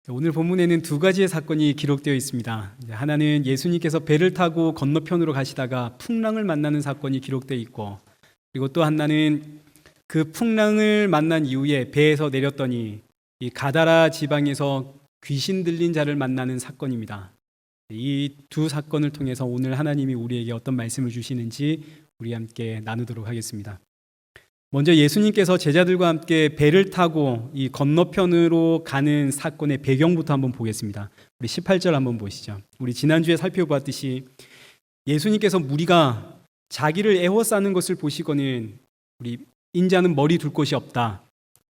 오늘 본문에는 두 가지의 사건이 기록되어 있습니다. 하나는 예수님께서 배를 타고 건너편으로 가시다가 풍랑을 만나는 사건이 기록되어 있고, 그리고 또 하나는 그 풍랑을 만난 이후에 배에서 내렸더니 이 가다라 지방에서 귀신 들린 자를 만나는 사건입니다. 이 두 사건을 통해서 오늘 하나님이 우리에게 어떤 말씀을 주시는지 우리 함께 나누도록 하겠습니다. 먼저 예수님께서 제자들과 함께 배를 타고 이 건너편으로 가는 사건의 배경부터 한번 보겠습니다. 우리 18절 한번 보시죠. 우리 지난주에 살펴보았듯이 예수님께서 무리가 자기를 에워싸는 것을 보시고는 우리 인자는 머리 둘 곳이 없다.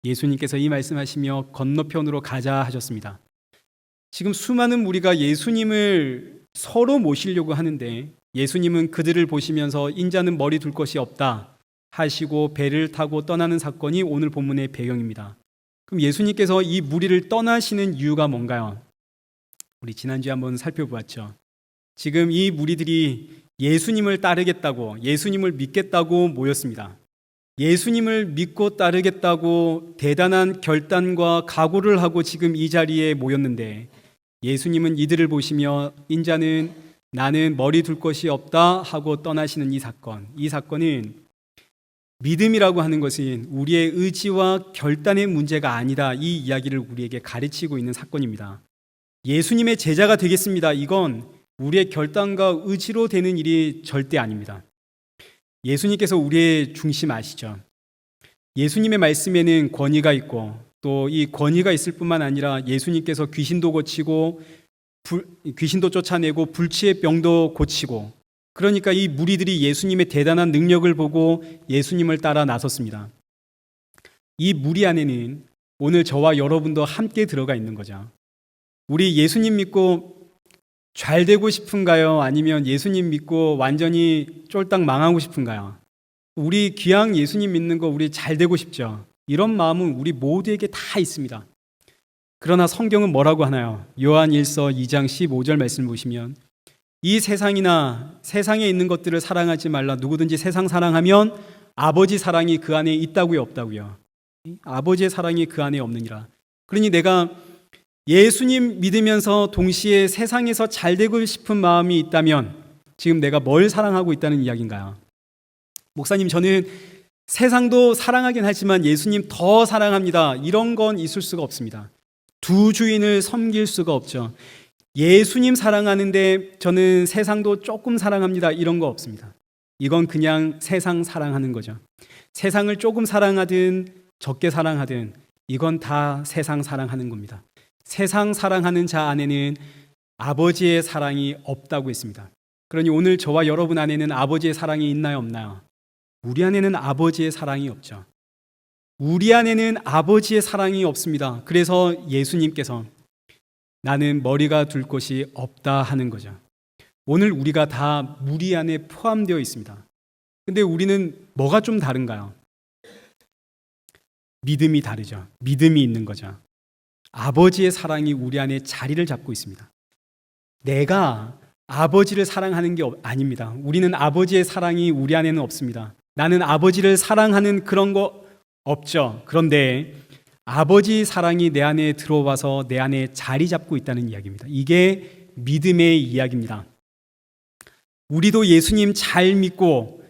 예수님께서 이 말씀하시며 건너편으로 가자 하셨습니다. 지금 수많은 무리가 예수님을 서로 모시려고 하는데 예수님은 그들을 보시면서 인자는 머리 둘 곳이 없다 하시고 배를 타고 떠나는 사건이 오늘 본문의 배경입니다. 그럼 예수님께서 이 무리를 떠나시는 이유가 뭔가요? 우리 지난주에 한번 살펴보았죠. 지금 이 무리들이 예수님을 따르겠다고, 예수님을 믿겠다고 모였습니다. 예수님을 믿고 따르겠다고 대단한 결단과 각오를 하고 지금 이 자리에 모였는데 예수님은 이들을 보시며 인자는 나는 머리 둘 것이 없다 하고 떠나시는 이 사건은 믿음이라고 하는 것은 우리의 의지와 결단의 문제가 아니다. 이 이야기를 우리에게 가르치고 있는 사건입니다. 예수님의 제자가 되겠습니다. 이건 우리의 결단과 의지로 되는 일이 절대 아닙니다. 예수님께서 우리의 중심 아시죠? 예수님의 말씀에는 권위가 있고 또 이 권위가 있을 뿐만 아니라 예수님께서 귀신도 고치고 귀신도 쫓아내고 불치의 병도 고치고, 그러니까 이 무리들이 예수님의 대단한 능력을 보고 예수님을 따라 나섰습니다. 이 무리 안에는 오늘 저와 여러분도 함께 들어가 있는 거죠. 우리 예수님 믿고 잘 되고 싶은가요? 아니면 예수님 믿고 완전히 쫄딱 망하고 싶은가요? 우리 귀양 예수님 믿는 거 우리 잘 되고 싶죠. 이런 마음은 우리 모두에게 다 있습니다. 그러나 성경은 뭐라고 하나요? 요한 1서 2장 15절 말씀 보시면 이 세상이나 세상에 있는 것들을 사랑하지 말라. 누구든지 세상 사랑하면 아버지 사랑이 그 안에 있다고요, 없다고요? 아버지의 사랑이 그 안에 없느니라. 그러니 내가 예수님 믿으면서 동시에 세상에서 잘 되고 싶은 마음이 있다면 지금 내가 뭘 사랑하고 있다는 이야기인가요? 목사님, 저는 세상도 사랑하긴 하지만 예수님 더 사랑합니다. 이런 건 있을 수가 없습니다. 두 주인을 섬길 수가 없죠. 예수님 사랑하는데 저는 세상도 조금 사랑합니다. 이런 거 없습니다. 이건 그냥 세상 사랑하는 거죠. 세상을 조금 사랑하든 적게 사랑하든 이건 다 세상 사랑하는 겁니다. 세상 사랑하는 자 안에는 아버지의 사랑이 없다고 했습니다. 그러니 오늘 저와 여러분 안에는 아버지의 사랑이 있나요, 없나요? 우리 안에는 아버지의 사랑이 없죠. 우리 안에는 아버지의 사랑이 없습니다. 그래서 예수님께서 나는 머리가 둘 곳이 없다 하는 거죠. 오늘 우리가 다 무리 안에 포함되어 있습니다. 근데 우리는 뭐가 좀 다른가요? 믿음이 다르죠. 믿음이 있는 거죠. 아버지의 사랑이 우리 안에 자리를 잡고 있습니다. 내가 아버지를 사랑하는 게 아닙니다. 우리는 아버지의 사랑이 우리 안에는 없습니다. 나는 아버지를 사랑하는 그런 거 없죠. 그런데 아버지 사랑이 내 안에 들어와서 내 안에 자리 잡고 있다는 이야기입니다. 이게 믿음의 이야기입니다. 우리도 예수님 잘 믿고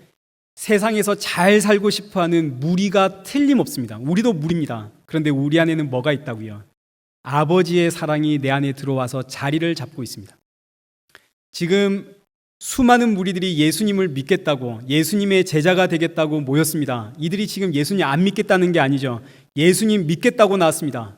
세상에서 잘 살고 싶어하는 무리가 틀림없습니다. 우리도 무리입니다. 그런데 우리 안에는 뭐가 있다고요? 아버지의 사랑이 내 안에 들어와서 자리를 잡고 있습니다. 지금 수많은 무리들이 예수님을 믿겠다고, 예수님의 제자가 되겠다고 모였습니다. 이들이 지금 예수님 안 믿겠다는 게 아니죠. 예수님 믿겠다고 나왔습니다.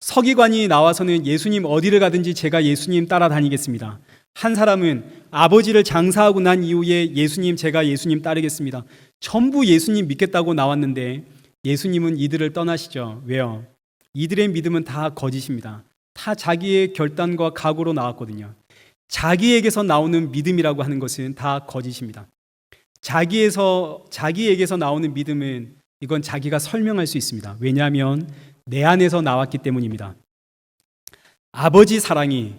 서기관이 나와서는 예수님 어디를 가든지 제가 예수님 따라다니겠습니다. 한 사람은 아버지를 장사하고 난 이후에 제가 예수님 따르겠습니다. 전부 예수님 믿겠다고 나왔는데 예수님은 이들을 떠나시죠. 왜요? 이들의 믿음은 다 거짓입니다. 다 자기의 결단과 각오로 나왔거든요. 자기에게서 나오는 믿음이라고 하는 것은 다 거짓입니다. 자기에게서 나오는 믿음은 이건 자기가 설명할 수 있습니다. 왜냐하면 내 안에서 나왔기 때문입니다. 아버지 사랑이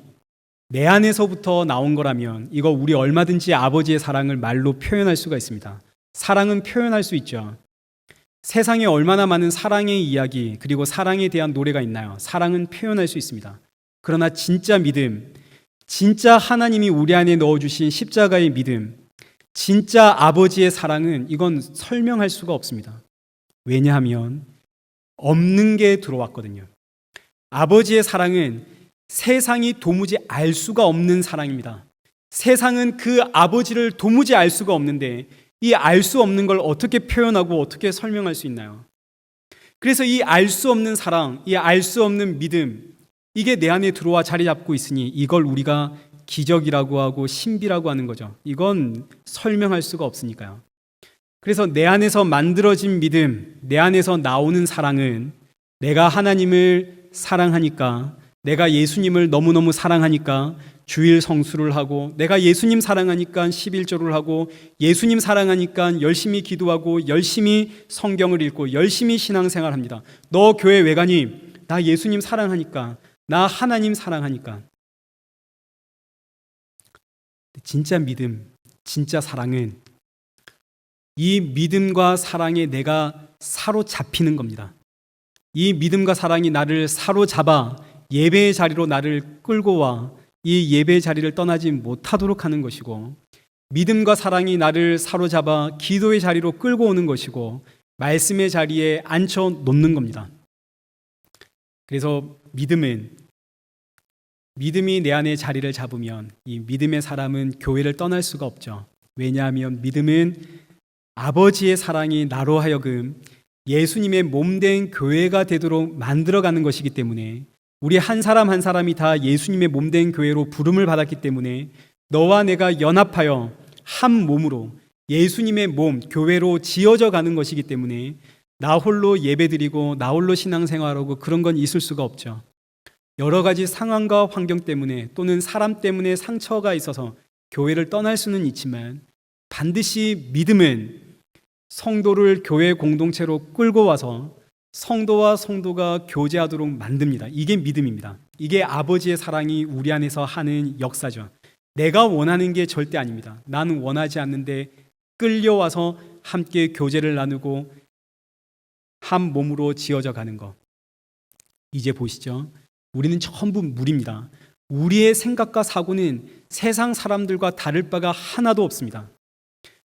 내 안에서부터 나온 거라면 이거 우리 얼마든지 아버지의 사랑을 말로 표현할 수가 있습니다. 사랑은 표현할 수 있죠. 세상에 얼마나 많은 사랑의 이야기 그리고 사랑에 대한 노래가 있나요? 사랑은 표현할 수 있습니다. 그러나 진짜 믿음, 진짜 하나님이 우리 안에 넣어주신 십자가의 믿음, 진짜 아버지의 사랑은 이건 설명할 수가 없습니다. 왜냐하면 없는 게 들어왔거든요. 아버지의 사랑은 세상이 도무지 알 수가 없는 사랑입니다. 세상은 그 아버지를 도무지 알 수가 없는데 이 알 수 없는 걸 어떻게 표현하고 어떻게 설명할 수 있나요? 그래서 이 알 수 없는 사랑, 이 알 수 없는 믿음, 이게 내 안에 들어와 자리 잡고 있으니 이걸 우리가 기적이라고 하고 신비라고 하는 거죠. 이건 설명할 수가 없으니까요. 그래서 내 안에서 만들어진 믿음, 내 안에서 나오는 사랑은 내가 하나님을 사랑하니까, 내가 예수님을 너무너무 사랑하니까 주일 성수를 하고, 내가 예수님 사랑하니까 11조를 하고, 예수님 사랑하니까 열심히 기도하고 열심히 성경을 읽고 열심히 신앙생활합니다. 너 교회 왜 가니? 나 예수님 사랑하니까, 나 하나님 사랑하니까. 진짜 믿음, 진짜 사랑은 이 믿음과 사랑에 내가 사로잡히는 겁니다. 이 믿음과 사랑이 나를 사로잡아 예배의 자리로 나를 끌고 와 이 예배의 자리를 떠나지 못하도록 하는 것이고, 믿음과 사랑이 나를 사로잡아 기도의 자리로 끌고 오는 것이고, 말씀의 자리에 앉혀 놓는 겁니다. 그래서 믿음이 내 안에 자리를 잡으면 이 믿음의 사람은 교회를 떠날 수가 없죠. 왜냐하면 믿음은 아버지의 사랑이 나로 하여금 예수님의 몸된 교회가 되도록 만들어가는 것이기 때문에, 우리 한 사람 한 사람이 다 예수님의 몸된 교회로 부름을 받았기 때문에 너와 내가 연합하여 한 몸으로 예수님의 몸, 교회로 지어져 가는 것이기 때문에 나 홀로 예배드리고 나 홀로 신앙생활하고 그런 건 있을 수가 없죠. 여러 가지 상황과 환경 때문에 또는 사람 때문에 상처가 있어서 교회를 떠날 수는 있지만, 반드시 믿음은 성도를 교회 공동체로 끌고 와서 성도와 성도가 교제하도록 만듭니다. 이게 믿음입니다. 이게 아버지의 사랑이 우리 안에서 하는 역사죠. 내가 원하는 게 절대 아닙니다. 나는 원하지 않는데 끌려와서 함께 교제를 나누고 한 몸으로 지어져 가는 것. 이제 보시죠. 우리는 전부 물입니다. 우리의 생각과 사고는 세상 사람들과 다를 바가 하나도 없습니다.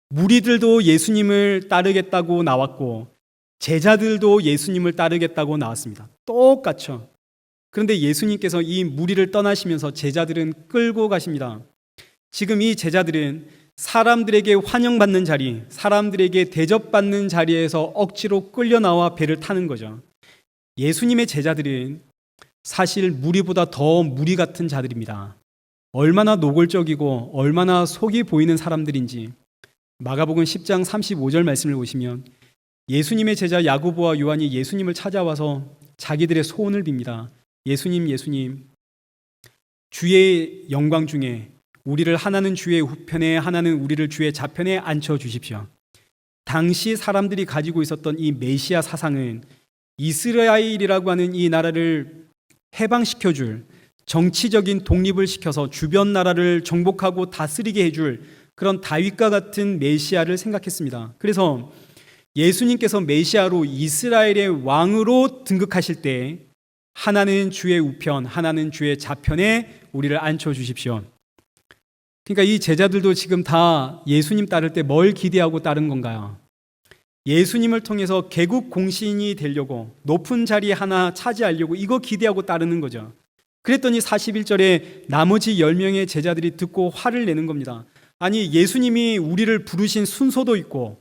무리들도 예수님을 따르겠다고 나왔고 제자들도 예수님을 따르겠다고 나왔습니다. 똑같죠. 그런데 예수님께서 이 무리를 떠나시면서 제자들은 끌고 가십니다. 지금 이 제자들은 사람들에게 환영받는 자리, 사람들에게 대접받는 자리에서 억지로 끌려 나와 배를 타는 거죠. 예수님의 제자들은 사실 무리보다 더 무리 같은 자들입니다. 얼마나 노골적이고 얼마나 속이 보이는 사람들인지 마가복음 10장 35절 말씀을 보시면 예수님의 제자 야고보와 요한이 예수님을 찾아와서 자기들의 소원을 빕니다. 예수님, 주의 영광 중에 우리를 하나는 주의 우편에 하나는 우리를 주의 좌편에 앉혀 주십시오. 당시 사람들이 가지고 있었던 이 메시아 사상은 이스라엘이라고 하는 이 나라를 해방시켜줄, 정치적인 독립을 시켜서 주변 나라를 정복하고 다스리게 해줄 그런 다윗과 같은 메시아를 생각했습니다. 그래서 예수님께서 메시아로 이스라엘의 왕으로 등극하실 때 하나는 주의 우편, 하나는 주의 좌편에 우리를 앉혀 주십시오. 그러니까 이 제자들도 지금 다 예수님 따를 때 뭘 기대하고 따른 건가요? 예수님을 통해서 개국 공신이 되려고, 높은 자리 하나 차지하려고 이거 기대하고 따르는 거죠. 그랬더니 41절에 나머지 10명의 제자들이 듣고 화를 내는 겁니다. 아니, 예수님이 우리를 부르신 순서도 있고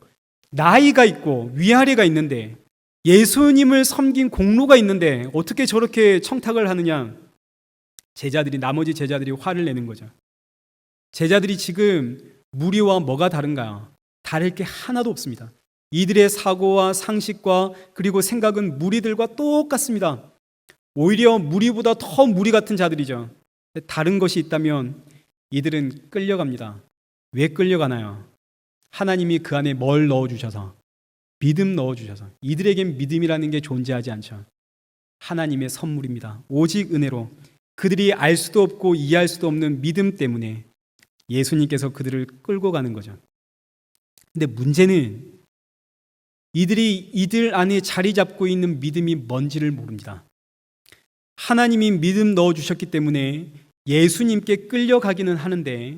나이가 있고 위아래가 있는데, 예수님을 섬긴 공로가 있는데 어떻게 저렇게 청탁을 하느냐. 나머지 제자들이 화를 내는 거죠. 제자들이 지금 무리와 뭐가 다른가요? 다를 게 하나도 없습니다. 이들의 사고와 상식과 그리고 생각은 무리들과 똑같습니다. 오히려 무리보다 더 무리 같은 자들이죠. 다른 것이 있다면 이들은 끌려갑니다. 왜 끌려가나요? 하나님이 그 안에 뭘 넣어주셔서, 믿음 넣어주셔서. 이들에겐 믿음이라는 게 존재하지 않죠. 하나님의 선물입니다. 오직 은혜로 그들이 알 수도 없고 이해할 수도 없는 믿음 때문에 예수님께서 그들을 끌고 가는 거죠. 근데 문제는 이들 안에 자리 잡고 있는 믿음이 뭔지를 모릅니다. 하나님이 믿음 넣어주셨기 때문에 예수님께 끌려가기는 하는데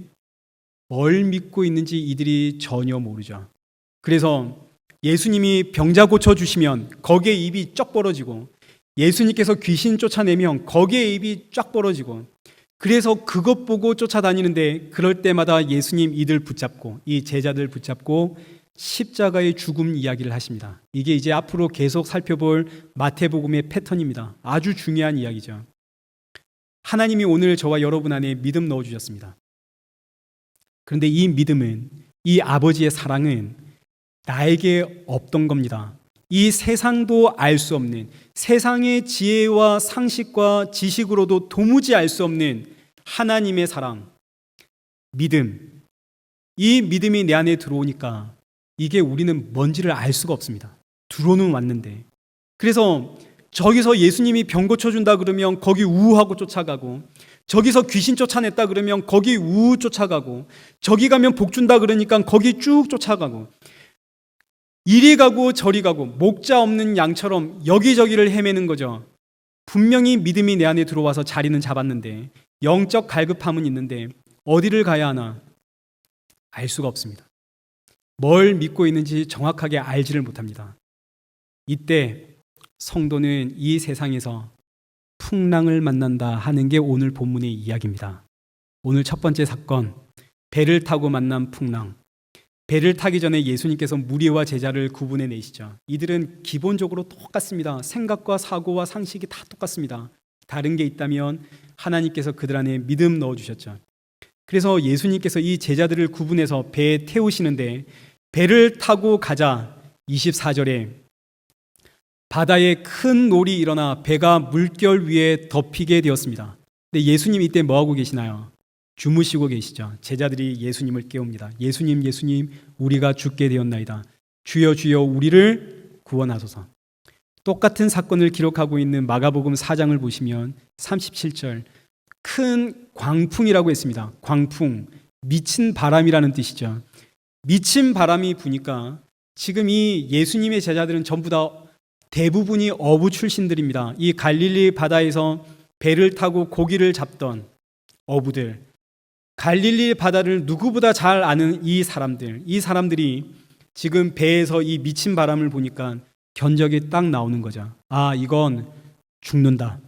뭘 믿고 있는지 이들이 전혀 모르죠. 그래서 예수님이 병자 고쳐주시면 거기에 입이 쩍 벌어지고, 예수님께서 귀신 쫓아내면 거기에 입이 쫙 벌어지고, 그래서 그것 보고 쫓아다니는데 그럴 때마다 예수님 이들 붙잡고, 이 제자들 붙잡고 십자가의 죽음 이야기를 하십니다. 이게 이제 앞으로 계속 살펴볼 마태복음의 패턴입니다. 아주 중요한 이야기죠. 하나님이 오늘 저와 여러분 안에 믿음 넣어주셨습니다. 그런데 이 믿음은, 이 아버지의 사랑은 나에게 없던 겁니다. 이 세상도 알 수 없는, 세상의 지혜와 상식과 지식으로도 도무지 알 수 없는 하나님의 사랑, 믿음. 이 믿음이 내 안에 들어오니까 이게 우리는 뭔지를 알 수가 없습니다. 들어는 왔는데. 그래서 저기서 예수님이 병 고쳐준다 그러면 거기 우하고 쫓아가고, 저기서 귀신 쫓아냈다 그러면 거기 우 쫓아가고, 저기 가면 복 준다 그러니까 거기 쭉 쫓아가고, 이리 가고 저리 가고 목자 없는 양처럼 여기저기를 헤매는 거죠. 분명히 믿음이 내 안에 들어와서 자리는 잡았는데, 영적 갈급함은 있는데 어디를 가야 하나 알 수가 없습니다. 뭘 믿고 있는지 정확하게 알지를 못합니다. 이때 성도는 이 세상에서 풍랑을 만난다 하는 게 오늘 본문의 이야기입니다. 오늘 첫 번째 사건, 배를 타고 만난 풍랑. 배를 타기 전에 예수님께서 무리와 제자를 구분해 내시죠. 이들은 기본적으로 똑같습니다. 생각과 사고와 상식이 다 똑같습니다. 다른 게 있다면 하나님께서 그들 안에 믿음 넣어주셨죠. 그래서 예수님께서 이 제자들을 구분해서 배에 태우시는데, 배를 타고 가자 24절에 바다에 큰 놀이 일어나 배가 물결 위에 덮이게 되었습니다. 근데 예수님 이때 뭐하고 계시나요? 주무시고 계시죠. 제자들이 예수님을 깨웁니다. 예수님, 예수님, 우리가 죽게 되었나이다. 주여, 주여, 우리를 구원하소서. 똑같은 사건을 기록하고 있는 마가복음 4장을 보시면 37절, 큰 광풍이라고 했습니다. 광풍, 미친 바람이라는 뜻이죠. 미친 바람이 부니까 지금 이 예수님의 제자들은 전부 다 대부분이 어부 출신들입니다. 이 갈릴리 바다에서 배를 타고 고기를 잡던 어부들, 갈릴리 바다를 누구보다 잘 아는 이 사람들이 지금 배에서 이 미친 바람을 보니까 견적이 딱 나오는 거죠. 아, 이건 죽는다.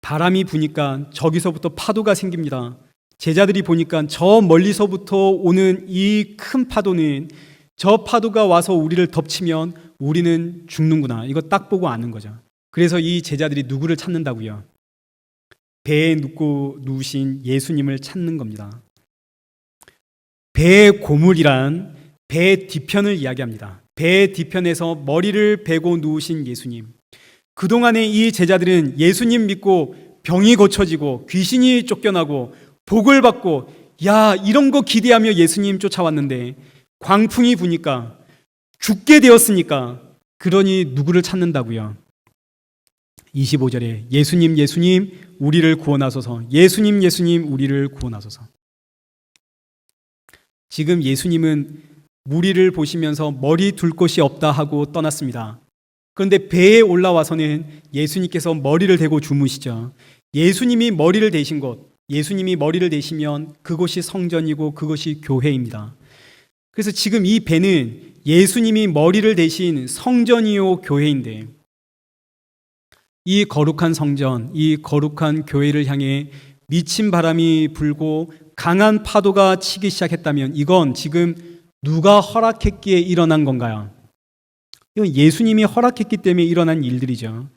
바람이 부니까 저기서부터 파도가 생깁니다. 제자들이 보니까 저 멀리서부터 오는 이 큰 파도는, 저 파도가 와서 우리를 덮치면 우리는 죽는구나. 이거 딱 보고 아는 거죠. 그래서 이 제자들이 누구를 찾는다고요? 배에 눕고 누우신 예수님을 찾는 겁니다. 배의 고물이란 배 뒤편을 이야기합니다. 배 뒤편에서 머리를 베고 누우신 예수님. 그동안에 이 제자들은 예수님 믿고 병이 고쳐지고 귀신이 쫓겨나고 복을 받고, 야, 이런 거 기대하며 예수님 쫓아왔는데 광풍이 부니까, 죽게 되었으니까, 그러니 누구를 찾는다고요? 25절에 예수님, 예수님, 우리를 구원하소서. 예수님, 예수님, 우리를 구원하소서. 지금 예수님은 무리를 보시면서 머리 둘 곳이 없다 하고 떠났습니다. 그런데 배에 올라와서는 예수님께서 머리를 대고 주무시죠. 예수님이 머리를 대신 곳, 예수님이 머리를 대시면 그곳이 성전이고 그것이 교회입니다. 그래서 지금 이 배는 예수님이 머리를 대신 성전이요 교회인데, 이 거룩한 성전, 이 거룩한 교회를 향해 미친 바람이 불고 강한 파도가 치기 시작했다면 이건 지금 누가 허락했기에 일어난 건가요? 이건 예수님이 허락했기 때문에 일어난 일들이죠.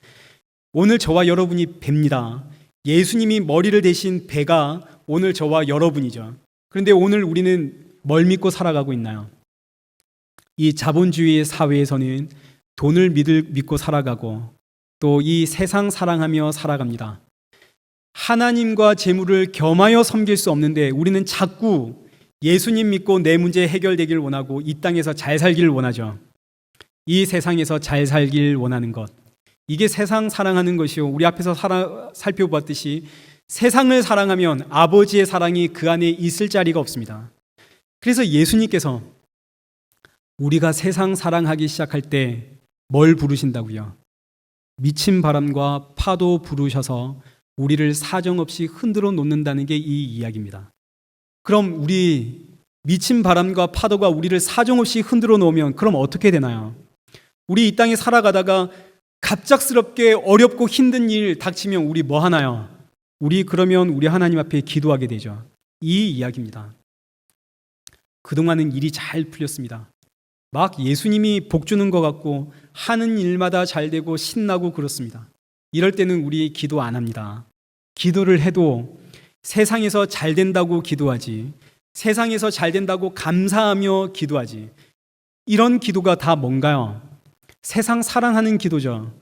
오늘 저와 여러분이 배입니다. 예수님이 머리를 대신 배가 오늘 저와 여러분이죠. 그런데 오늘 우리는 뭘 믿고 살아가고 있나요? 이 자본주의 사회에서는 돈을 믿고 살아가고, 또 이 세상 사랑하며 살아갑니다. 하나님과 재물을 겸하여 섬길 수 없는데 우리는 자꾸 예수님 믿고 내 문제 해결되길 원하고 이 땅에서 잘 살기를 원하죠. 이 세상에서 잘 살길 원하는 것, 이게 세상 사랑하는 것이요, 우리 앞에서 살펴보았듯이 세상을 사랑하면 아버지의 사랑이 그 안에 있을 자리가 없습니다. 그래서 예수님께서 우리가 세상 사랑하기 시작할 때 뭘 부르신다고요? 미친 바람과 파도 부르셔서 우리를 사정없이 흔들어 놓는다는 게 이 이야기입니다. 그럼 우리 미친 바람과 파도가 우리를 사정없이 흔들어 놓으면 그럼 어떻게 되나요? 우리 이 땅에 살아가다가 갑작스럽게 어렵고 힘든 일 닥치면 우리 뭐 하나요? 그러면 우리 하나님 앞에 기도하게 되죠. 이 이야기입니다. 그동안은 일이 잘 풀렸습니다. 막 예수님이 복 주는 것 같고 하는 일마다 잘 되고 신나고 그렇습니다. 이럴 때는 우리 기도 안 합니다. 기도를 해도 세상에서 잘 된다고 기도하지, 세상에서 잘 된다고 감사하며 기도하지. 이런 기도가 다 뭔가요? 세상 사랑하는 기도죠.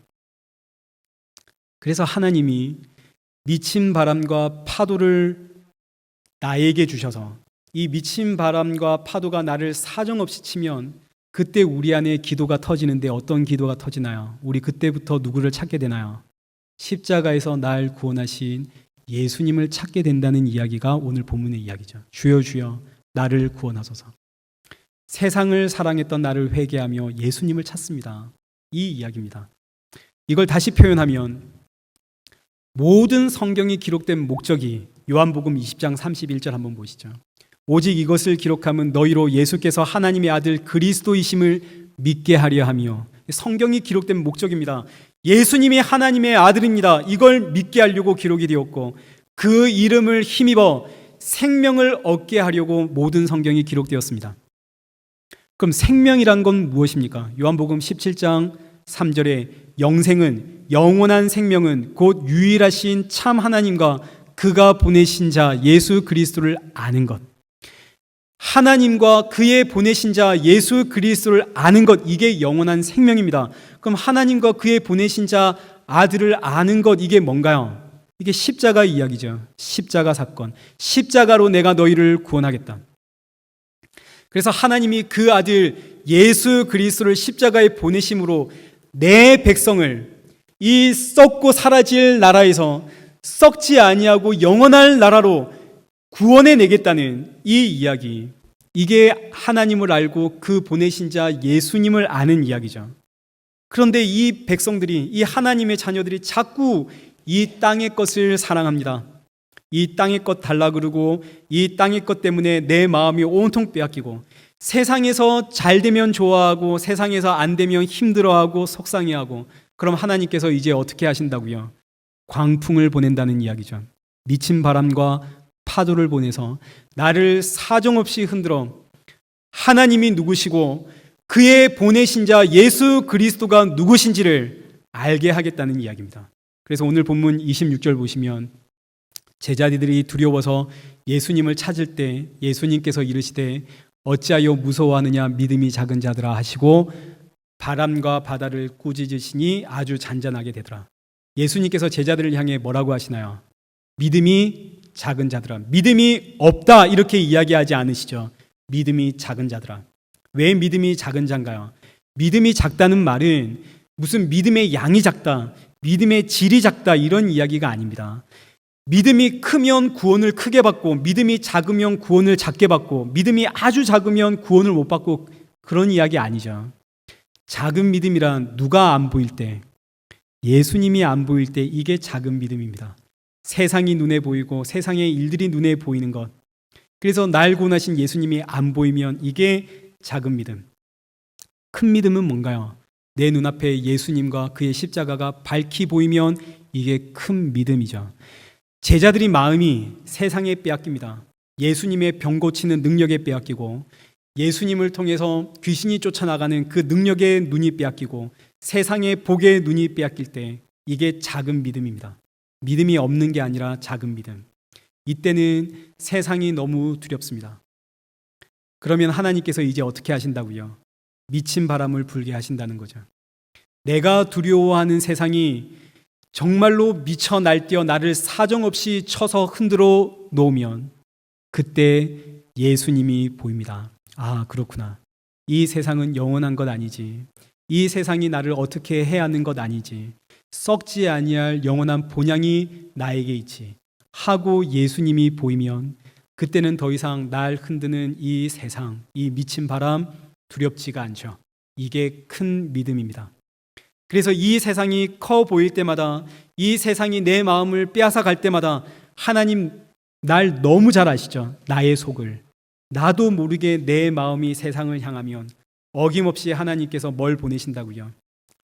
그래서 하나님이 미친 바람과 파도를 나에게 주셔서 이 미친 바람과 파도가 나를 사정없이 치면 그때 우리 안에 기도가 터지는데 어떤 기도가 터지나요? 우리 그때부터 누구를 찾게 되나요? 십자가에서 날 구원하신 예수님을 찾게 된다는 이야기가 오늘 본문의 이야기죠. 주여 주여 나를 구원하소서. 세상을 사랑했던 나를 회개하며 예수님을 찾습니다. 이 이야기입니다. 이걸 다시 표현하면 모든 성경이 기록된 목적이 요한복음 20장 31절 한번 보시죠. 오직 이것을 기록함은 너희로 예수께서 하나님의 아들 그리스도이심을 믿게 하려 하며, 성경이 기록된 목적입니다. 예수님이 하나님의 아들입니다. 이걸 믿게 하려고 기록이 되었고 그 이름을 힘입어 생명을 얻게 하려고 모든 성경이 기록되었습니다. 그럼 생명이란 건 무엇입니까? 요한복음 17장 3절에 영생은, 영원한 생명은 곧 유일하신 참 하나님과 그가 보내신 자 예수 그리스도를 아는 것. 하나님과 그의 보내신 자 예수 그리스도를 아는 것, 이게 영원한 생명입니다. 그럼 하나님과 그의 보내신 자 아들을 아는 것, 이게 뭔가요? 이게 십자가 이야기죠. 십자가 사건. 십자가로 내가 너희를 구원하겠다. 그래서 하나님이 그 아들 예수 그리스도를 십자가에 보내심으로 내 백성을 이 썩고 사라질 나라에서 썩지 아니하고 영원할 나라로 구원해 내겠다는 이 이야기, 이게 하나님을 알고 그 보내신 자 예수님을 아는 이야기죠. 그런데 이 백성들이, 이 하나님의 자녀들이 자꾸 이 땅의 것을 사랑합니다. 이 땅의 것 달라 그러고 이 땅의 것 때문에 내 마음이 온통 빼앗기고 세상에서 잘 되면 좋아하고 세상에서 안 되면 힘들어하고 속상해하고, 그럼 하나님께서 이제 어떻게 하신다고요? 광풍을 보낸다는 이야기죠. 미친 바람과 파도를 보내서 나를 사정없이 흔들어 하나님이 누구시고 그의 보내신 자 예수 그리스도가 누구신지를 알게 하겠다는 이야기입니다. 그래서 오늘 본문 26절 보시면 제자들이 두려워서 예수님을 찾을 때 예수님께서 이르시되 어찌하여 무서워하느냐 믿음이 작은 자들아 하시고 바람과 바다를 꾸짖으시니 아주 잔잔하게 되더라. 예수님께서 제자들을 향해 뭐라고 하시나요? 믿음이 작은 자들아. 믿음이 없다 이렇게 이야기하지 않으시죠. 믿음이 작은 자들아. 왜 믿음이 작은 자인가요? 믿음이 작다는 말은 무슨 믿음의 양이 작다, 믿음의 질이 작다 이런 이야기가 아닙니다. 믿음이 크면 구원을 크게 받고 믿음이 작으면 구원을 작게 받고 믿음이 아주 작으면 구원을 못 받고 그런 이야기 아니죠. 작은 믿음이란 누가 안 보일 때, 예수님이 안 보일 때 이게 작은 믿음입니다. 세상이 눈에 보이고 세상의 일들이 눈에 보이는 것, 그래서 날 구원하신 예수님이 안 보이면 이게 작은 믿음. 큰 믿음은 뭔가요? 내 눈앞에 예수님과 그의 십자가가 밝히 보이면 이게 큰 믿음이죠. 제자들이 마음이 세상에 빼앗깁니다. 예수님의 병 고치는 능력에 빼앗기고 예수님을 통해서 귀신이 쫓아나가는 그 능력의 눈이 빼앗기고 세상의 복의 눈이 빼앗길 때 이게 작은 믿음입니다. 믿음이 없는 게 아니라 작은 믿음. 이때는 세상이 너무 두렵습니다. 그러면 하나님께서 이제 어떻게 하신다고요? 미친 바람을 불게 하신다는 거죠. 내가 두려워하는 세상이 정말로 미쳐 날뛰어 나를 사정없이 쳐서 흔들어 놓으면 그때 예수님이 보입니다. 아, 그렇구나. 이 세상은 영원한 것 아니지. 이 세상이 나를 어떻게 해야 하는 것 아니지. 썩지 아니할 영원한 본향이 나에게 있지 하고 예수님이 보이면 그때는 더 이상 날 흔드는 이 세상, 이 미친 바람 두렵지가 않죠. 이게 큰 믿음입니다. 그래서 이 세상이 커 보일 때마다, 이 세상이 내 마음을 빼앗아 갈 때마다 하나님 날 너무 잘 아시죠? 나의 속을. 나도 모르게 내 마음이 세상을 향하면 어김없이 하나님께서 뭘 보내신다고요?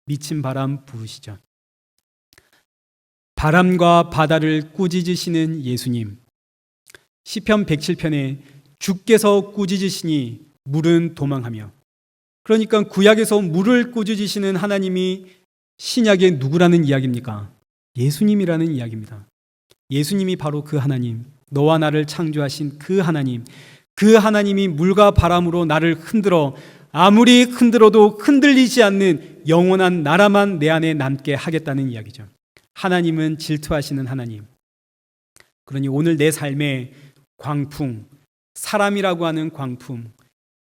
미친 바람 부으시죠. 바람과 바다를 꾸짖으시는 예수님. 시편 107편에 주께서 꾸짖으시니 물은 도망하며, 그러니까 구약에서 물을 꾸짖으시는 하나님이 신약의 누구라는 이야기입니까? 예수님이라는 이야기입니다. 예수님이 바로 그 하나님, 너와 나를 창조하신 그 하나님, 그 하나님이 물과 바람으로 나를 흔들어 아무리 흔들어도 흔들리지 않는 영원한 나라만 내 안에 남게 하겠다는 이야기죠. 하나님은 질투하시는 하나님. 그러니 오늘 내 삶에 광풍, 사람이라고 하는 광풍,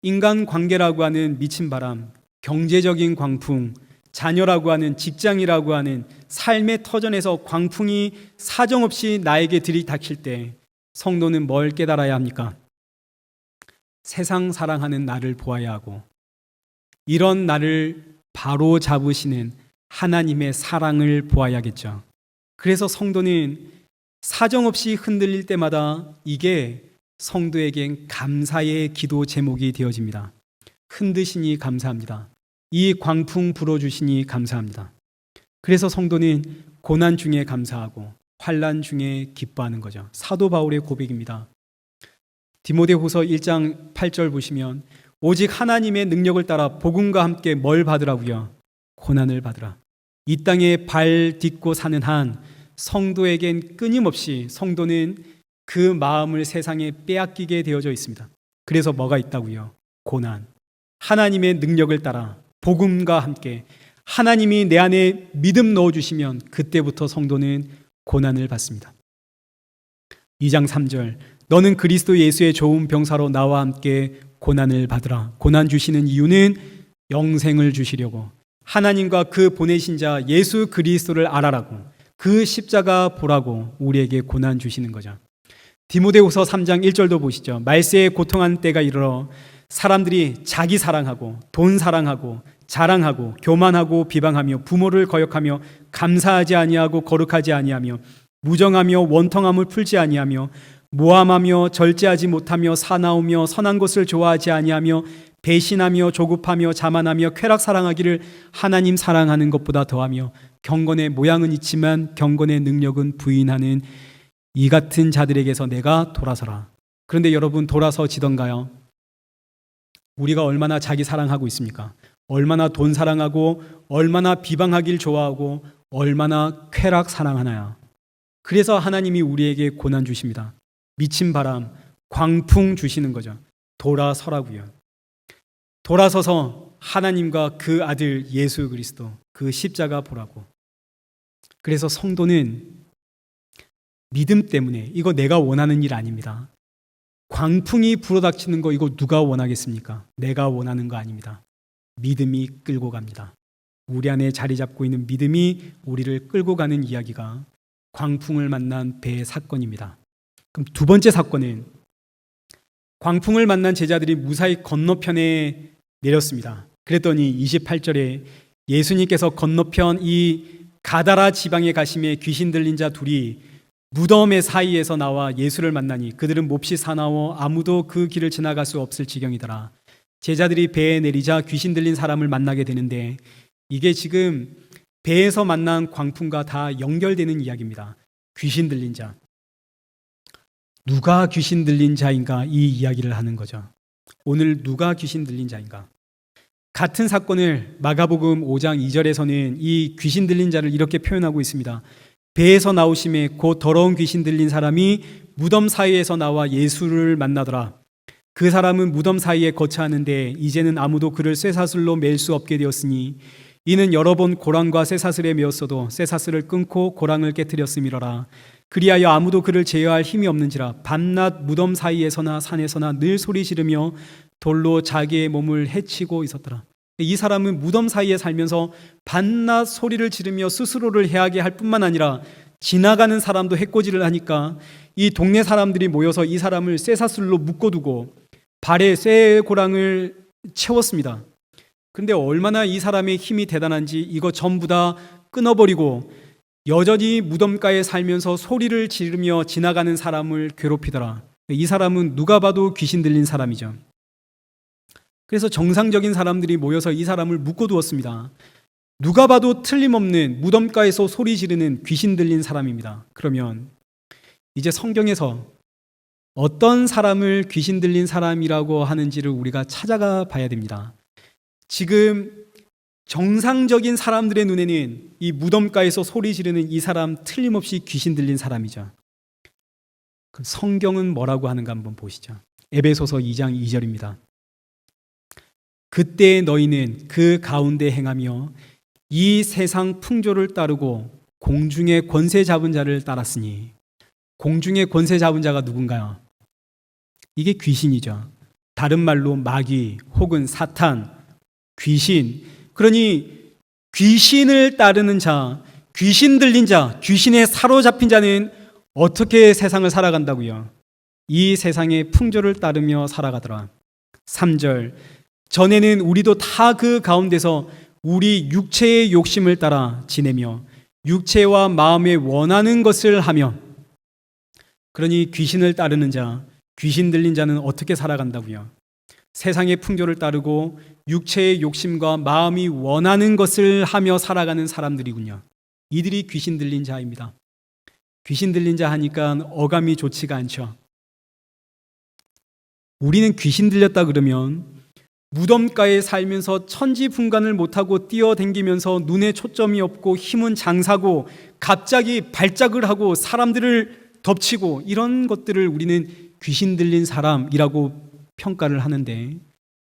인간 관계라고 하는 미친 바람, 경제적인 광풍, 자녀라고 하는, 직장이라고 하는 삶의 터전에서 광풍이 사정없이 나에게 들이닥칠 때 성도는 뭘 깨달아야 합니까? 세상 사랑하는 나를 보아야 하고, 이런 나를 바로 잡으시는 하나님의 사랑을 보아야겠죠. 그래서 성도는 사정없이 흔들릴 때마다 이게 성도에겐 감사의 기도 제목이 되어집니다. 흔드시니 감사합니다. 이 광풍 불어주시니 감사합니다. 그래서 성도는 고난 중에 감사하고 환난 중에 기뻐하는 거죠. 사도 바울의 고백입니다. 디모데후서 1장 8절 보시면 오직 하나님의 능력을 따라 복음과 함께 뭘 받으라고요? 고난을 받으라. 이 땅에 발 딛고 사는 한 성도에겐 끊임없이 성도는 그 마음을 세상에 빼앗기게 되어져 있습니다. 그래서 뭐가 있다고요? 고난. 하나님의 능력을 따라 복음과 함께 하나님이 내 안에 믿음 넣어주시면 그때부터 성도는 고난을 받습니다. 2장 3절 너는 그리스도 예수의 좋은 병사로 나와 함께 고난을 받으라. 고난 주시는 이유는 영생을 주시려고, 하나님과 그 보내신 자 예수 그리스도를 알아라고, 그 십자가 보라고 우리에게 고난 주시는 거죠. 디모데후서 3장 1절도 보시죠. 말세에 고통한 때가 이르러 사람들이 자기 사랑하고 돈 사랑하고 자랑하고 교만하고 비방하며 부모를 거역하며 감사하지 아니하고 거룩하지 아니하며 무정하며 원통함을 풀지 아니하며 모함하며 절제하지 못하며 사나우며 선한 것을 좋아하지 아니하며 배신하며 조급하며 자만하며 쾌락 사랑하기를 하나님 사랑하는 것보다 더하며 경건의 모양은 있지만 경건의 능력은 부인하는 이 같은 자들에게서 내가 돌아서라. 그런데 여러분, 돌아서지던가요? 우리가 얼마나 자기 사랑하고 있습니까? 얼마나 돈 사랑하고 얼마나 비방하길 좋아하고 얼마나 쾌락 사랑하나요? 그래서 하나님이 우리에게 고난 주십니다. 미친 바람, 광풍 주시는 거죠. 돌아서라고요. 돌아서서 하나님과 그 아들 예수 그리스도, 그 십자가 보라고. 그래서 성도는 믿음 때문에, 이거 내가 원하는 일 아닙니다. 광풍이 불어닥치는 거 이거 누가 원하겠습니까? 내가 원하는 거 아닙니다. 믿음이 끌고 갑니다. 우리 안에 자리 잡고 있는 믿음이 우리를 끌고 가는 이야기가 광풍을 만난 배의 사건입니다. 그럼 두 번째 사건은 광풍을 만난 제자들이 무사히 건너편에 내렸습니다. 그랬더니 28절에 예수님께서 건너편 이 가다라 지방에 가심에 귀신 들린 자 둘이 무덤의 사이에서 나와 예수를 만나니 그들은 몹시 사나워 아무도 그 길을 지나갈 수 없을 지경이더라. 제자들이 배에 내리자 귀신 들린 사람을 만나게 되는데 이게 지금 배에서 만난 광풍과 다 연결되는 이야기입니다. 귀신 들린 자. 누가 귀신 들린 자인가, 이 이야기를 하는 거죠. 오늘 누가 귀신 들린 자인가? 같은 사건을 마가복음 5장 2절에서는 이 귀신 들린 자를 이렇게 표현하고 있습니다. 배에서 나오심에 곧 더러운 귀신 들린 사람이 무덤 사이에서 나와 예수를 만나더라. 그 사람은 무덤 사이에 거처하는데 이제는 아무도 그를 쇠사슬로 맬 수 없게 되었으니 이는 여러 번 고랑과 쇠사슬에 메었어도 쇠사슬을 끊고 고랑을 깨뜨렸음이러라. 그리하여 아무도 그를 제어할 힘이 없는지라. 밤낮 무덤 사이에서나 산에서나 늘 소리 지르며 돌로 자기의 몸을 해치고 있었더라. 이 사람은 무덤 사이에 살면서 밤낮 소리를 지르며 스스로를 해하게 할 뿐만 아니라 지나가는 사람도 해코지를 하니까 이 동네 사람들이 모여서 이 사람을 쇠사슬로 묶어두고 발에 쇠고랑을 채웠습니다. 그런데 얼마나 이 사람의 힘이 대단한지 이거 전부 다 끊어버리고 여전히 무덤가에 살면서 소리를 지르며 지나가는 사람을 괴롭히더라. 이 사람은 누가 봐도 귀신 들린 사람이죠. 그래서 정상적인 사람들이 모여서 이 사람을 묶어두었습니다. 누가 봐도 틀림없는 무덤가에서 소리 지르는 귀신 들린 사람입니다. 그러면 이제 성경에서 어떤 사람을 귀신 들린 사람이라고 하는지를 우리가 찾아가 봐야 됩니다. 지금 정상적인 사람들의 눈에는 이 무덤가에서 소리 지르는 이 사람 틀림없이 귀신 들린 사람이죠. 그 성경은 뭐라고 하는가 한번 보시죠. 에베소서 2장 2절입니다. 그때 너희는 그 가운데 행하며 이 세상 풍조를 따르고 공중의 권세 잡은 자를 따랐으니, 공중의 권세 잡은 자가 누군가요? 이게 귀신이죠. 다른 말로 마귀 혹은 사탄, 귀신. 그러니 귀신을 따르는 자, 귀신 들린 자, 귀신에 사로잡힌 자는 어떻게 세상을 살아간다고요? 이 세상의 풍조를 따르며 살아가더라. 3절, 전에는 우리도 다 그 가운데서 우리 육체의 욕심을 따라 지내며 육체와 마음에 원하는 것을 하며. 그러니 귀신을 따르는 자, 귀신 들린 자는 어떻게 살아간다고요? 세상의 풍조를 따르고 육체의 욕심과 마음이 원하는 것을 하며 살아가는 사람들이군요. 이들이 귀신 들린 자입니다. 귀신 들린 자 하니까 어감이 좋지가 않죠. 우리는 귀신 들렸다 그러면 무덤가에 살면서 천지분간을 못하고 뛰어댕기면서 눈에 초점이 없고 힘은 장사고 갑자기 발작을 하고 사람들을 덮치고 이런 것들을 우리는 귀신 들린 사람이라고 평가를 하는데,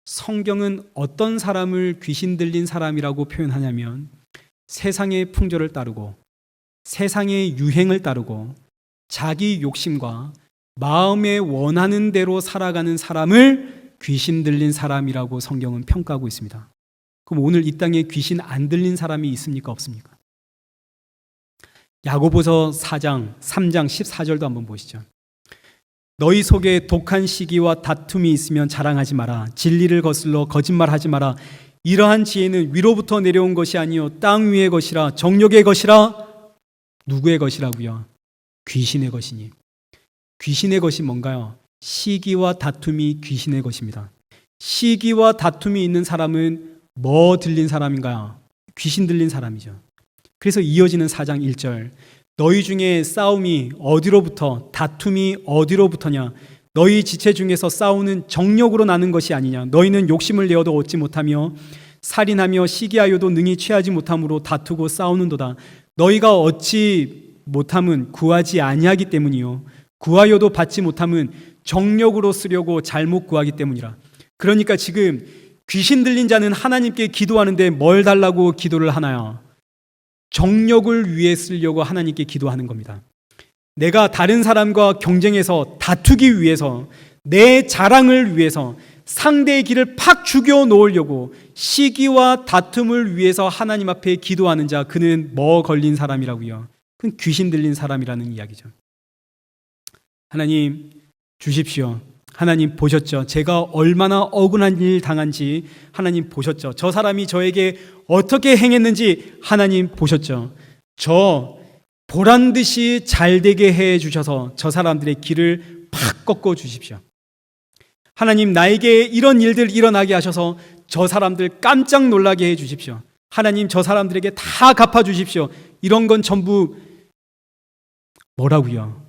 성경은 어떤 사람을 귀신 들린 사람이라고 표현하냐면 세상의 풍조를 따르고 세상의 유행을 따르고 자기 욕심과 마음에 원하는 대로 살아가는 사람을 귀신 들린 사람이라고 성경은 평가하고 있습니다. 그럼 오늘 이 땅에 귀신 안 들린 사람이 있습니까? 없습니까? 야고보서 4장 3장 14절도 한번 보시죠. 너희 속에 독한 시기와 다툼이 있으면 자랑하지 마라. 진리를 거슬러 거짓말하지 마라. 이러한 지혜는 위로부터 내려온 것이 아니요 땅 위의 것이라. 정욕의 것이라. 누구의 것이라고요? 귀신의 것이니. 귀신의 것이 뭔가요? 시기와 다툼이 귀신의 것입니다. 시기와 다툼이 있는 사람은 뭐 들린 사람인가요? 귀신 들린 사람이죠. 그래서 이어지는 4장 1절, 너희 중에 싸움이 어디로부터, 다툼이 어디로부터냐? 너희 지체 중에서 싸우는 정욕으로 나는 것이 아니냐? 너희는 욕심을 내어도 얻지 못하며 살인하며 시기하여도 능히 취하지 못함으로 다투고 싸우는도다. 너희가 얻지 못함은 구하지 아니하기 때문이요 구하여도 받지 못함은 정욕으로 쓰려고 잘못 구하기 때문이라. 그러니까 지금 귀신 들린 자는 하나님께 기도하는데 뭘 달라고 기도를 하나요? 정욕을 위해 쓰려고 하나님께 기도하는 겁니다. 내가 다른 사람과 경쟁해서 다투기 위해서, 내 자랑을 위해서 상대의 길을 팍 죽여 놓으려고 시기와 다툼을 위해서 하나님 앞에 기도하는 자, 그는 뭐 걸린 사람이라고요? 그건 귀신 들린 사람이라는 이야기죠. 하나님 주십시오. 하나님 보셨죠? 제가 얼마나 억울한 일 당한지 하나님 보셨죠? 저 사람이 저에게 어떻게 행했는지 하나님 보셨죠? 저 보란 듯이 잘되게 해 주셔서 저 사람들의 길을 팍 꺾어 주십시오. 하나님 나에게 이런 일들 일어나게 하셔서 저 사람들 깜짝 놀라게 해 주십시오. 하나님 저 사람들에게 다 갚아 주십시오. 이런 건 전부 뭐라고요?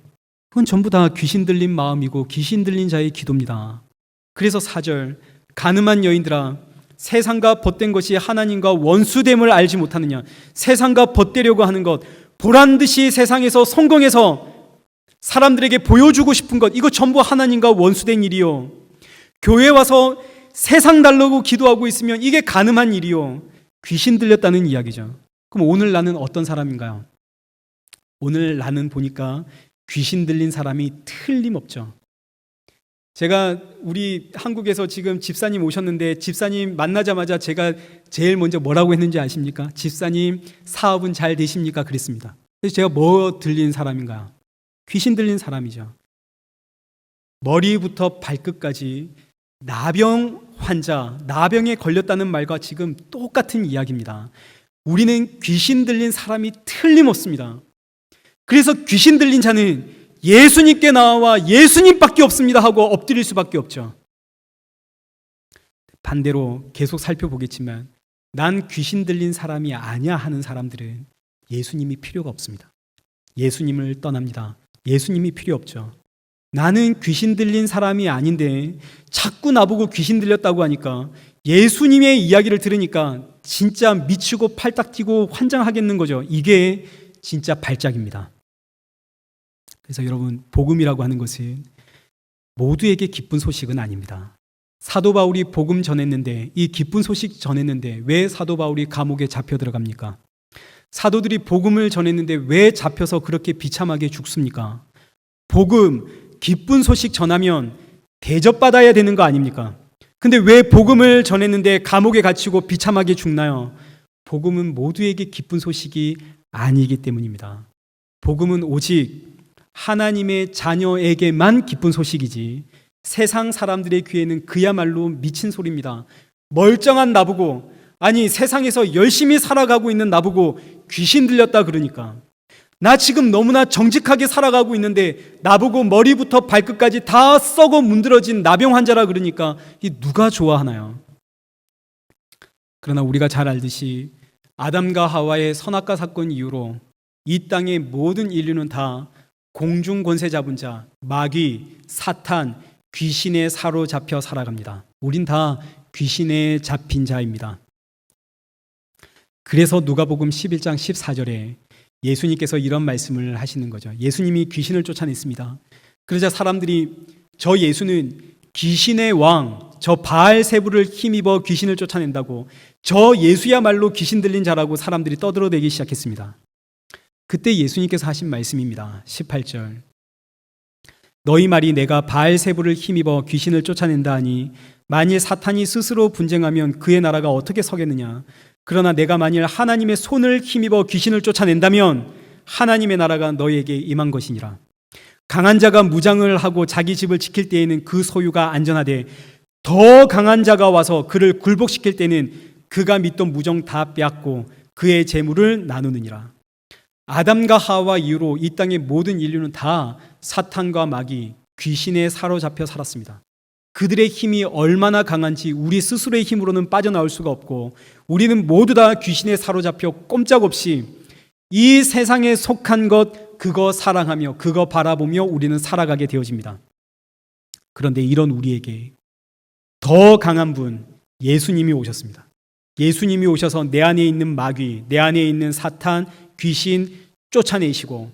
그건 전부 다 귀신 들린 마음이고 귀신 들린 자의 기도입니다. 그래서 4절, 가늠한 여인들아 세상과 벗된 것이 하나님과 원수됨을 알지 못하느냐? 세상과 벗되려고 하는 것, 보란듯이 세상에서 성공해서 사람들에게 보여주고 싶은 것, 이거 전부 하나님과 원수된 일이요. 교회 와서 세상 달라고 기도하고 있으면 이게 가늠한 일이요. 귀신 들렸다는 이야기죠. 그럼 오늘 나는 어떤 사람인가요? 오늘 나는 보니까 귀신 들린 사람이 틀림없죠. 제가 우리 한국에서 지금 집사님 오셨는데 집사님 만나자마자 제가 제일 먼저 뭐라고 했는지 아십니까? 집사님 사업은 잘 되십니까? 그랬습니다. 그래서 제가 뭐 들린 사람인가요? 귀신 들린 사람이죠. 머리부터 발끝까지 나병 환자, 나병에 걸렸다는 말과 지금 똑같은 이야기입니다. 우리는 귀신 들린 사람이 틀림없습니다. 그래서 귀신 들린 자는 예수님께 나와 예수님밖에 없습니다 하고 엎드릴 수밖에 없죠. 반대로 계속 살펴보겠지만 난 귀신 들린 사람이 아니야 하는 사람들은 예수님이 필요가 없습니다. 예수님을 떠납니다. 예수님이 필요 없죠. 나는 귀신 들린 사람이 아닌데 자꾸 나보고 귀신 들렸다고 하니까 예수님의 이야기를 들으니까 진짜 미치고 팔딱 뛰고 환장하겠는 거죠. 이게 진짜 발작입니다. 그래서 여러분, 복음이라고 하는 것은 모두에게 기쁜 소식은 아닙니다. 사도 바울이 복음 전했는데, 이 기쁜 소식 전했는데 왜 사도 바울이 감옥에 잡혀 들어갑니까? 사도들이 복음을 전했는데 왜 잡혀서 그렇게 비참하게 죽습니까? 복음, 기쁜 소식 전하면 대접받아야 되는 거 아닙니까? 근데 왜 복음을 전했는데 감옥에 갇히고 비참하게 죽나요? 복음은 모두에게 기쁜 소식이 아니기 때문입니다. 복음은 오직 하나님의 자녀에게만 기쁜 소식이지 세상 사람들의 귀에는 그야말로 미친 소리입니다. 멀쩡한 나보고, 아니 세상에서 열심히 살아가고 있는 나보고 귀신 들렸다 그러니까, 나 지금 너무나 정직하게 살아가고 있는데 나보고 머리부터 발끝까지 다 썩어 문드러진 나병 환자라 그러니까 이 누가 좋아하나요? 그러나 우리가 잘 알듯이 아담과 하와의 선악과 사건 이후로 이 땅의 모든 인류는 다 공중 권세 잡은 자, 마귀, 사탄, 귀신에 사로잡혀 살아갑니다. 우린 다 귀신에 잡힌 자입니다. 그래서 누가복음 11장 14절에 예수님께서 이런 말씀을 하시는 거죠. 예수님이 귀신을 쫓아냈습니다. 그러자 사람들이 저 예수는 귀신의 왕, 저 바알세불을 힘입어 귀신을 쫓아낸다고, 저 예수야말로 귀신 들린 자라고 사람들이 떠들어대기 시작했습니다. 그때 예수님께서 하신 말씀입니다. 18절. 너희 말이 내가 바알세불을 힘입어 귀신을 쫓아낸다 하니 만일 사탄이 스스로 분쟁하면 그의 나라가 어떻게 서겠느냐. 그러나 내가 만일 하나님의 손을 힘입어 귀신을 쫓아낸다면 하나님의 나라가 너희에게 임한 것이니라. 강한 자가 무장을 하고 자기 집을 지킬 때에는 그 소유가 안전하되 더 강한 자가 와서 그를 굴복시킬 때는 그가 믿던 무정 다 빼앗고 그의 재물을 나누느니라. 아담과 하와 이후로 이 땅의 모든 인류는 다 사탄과 마귀, 귀신에 사로잡혀 살았습니다. 그들의 힘이 얼마나 강한지 우리 스스로의 힘으로는 빠져나올 수가 없고, 우리는 모두 다 귀신에 사로잡혀 꼼짝없이 이 세상에 속한 것 그거 사랑하며 그거 바라보며 우리는 살아가게 되어집니다. 그런데 이런 우리에게 더 강한 분, 예수님이 오셨습니다. 예수님이 오셔서 내 안에 있는 마귀, 내 안에 있는 사탄, 귀신 쫓아내시고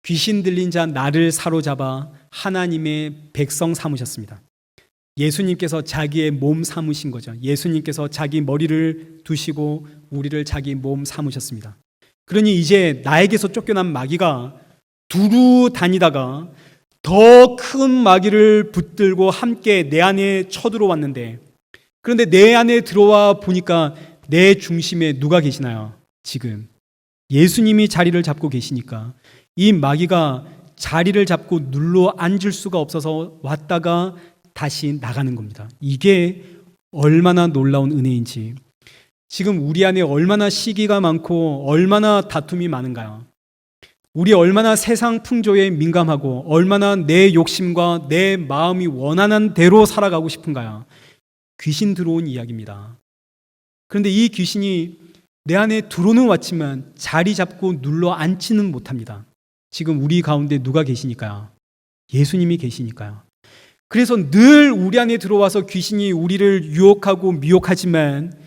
귀신 들린 자 나를 사로잡아 하나님의 백성 삼으셨습니다. 예수님께서 자기의 몸 삼으신 거죠. 예수님께서 자기 머리를 두시고 우리를 자기 몸 삼으셨습니다. 그러니 이제 나에게서 쫓겨난 마귀가 두루 다니다가 더 큰 마귀를 붙들고 함께 내 안에 쳐들어왔는데, 그런데 내 안에 들어와 보니까 내 중심에 누가 계시나요? 지금 예수님이 자리를 잡고 계시니까 이 마귀가 자리를 잡고 눌러 앉을 수가 없어서 왔다가 다시 나가는 겁니다. 이게 얼마나 놀라운 은혜인지. 지금 우리 안에 얼마나 시기가 많고 얼마나 다툼이 많은가요? 우리 얼마나 세상 풍조에 민감하고 얼마나 내 욕심과 내 마음이 원하는 대로 살아가고 싶은가요? 귀신 들어온 이야기입니다. 그런데 이 귀신이 내 안에 들어오는 왔지만 자리 잡고 눌러 앉지는 못합니다. 지금 우리 가운데 누가 계시니까요? 예수님이 계시니까요. 그래서 늘 우리 안에 들어와서 귀신이 우리를 유혹하고 미혹하지만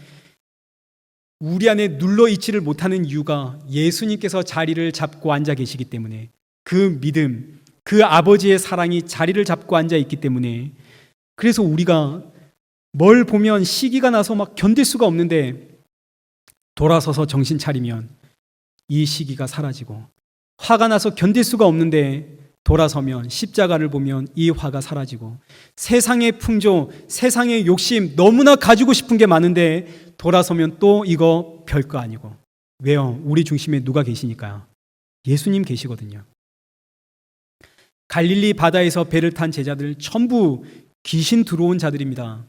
우리 안에 눌러 있지를 못하는 이유가 예수님께서 자리를 잡고 앉아 계시기 때문에, 그 믿음, 그 아버지의 사랑이 자리를 잡고 앉아 있기 때문에, 그래서 우리가 뭘 보면 시기가 나서 막 견딜 수가 없는데 돌아서서 정신 차리면 이 시기가 사라지고, 화가 나서 견딜 수가 없는데 돌아서면 십자가를 보면 이 화가 사라지고, 세상의 풍조, 세상의 욕심 너무나 가지고 싶은 게 많은데 돌아서면 또 이거 별거 아니고. 왜요? 우리 중심에 누가 계시니까요? 예수님 계시거든요. 갈릴리 바다에서 배를 탄 제자들 전부 귀신 들어온 자들입니다.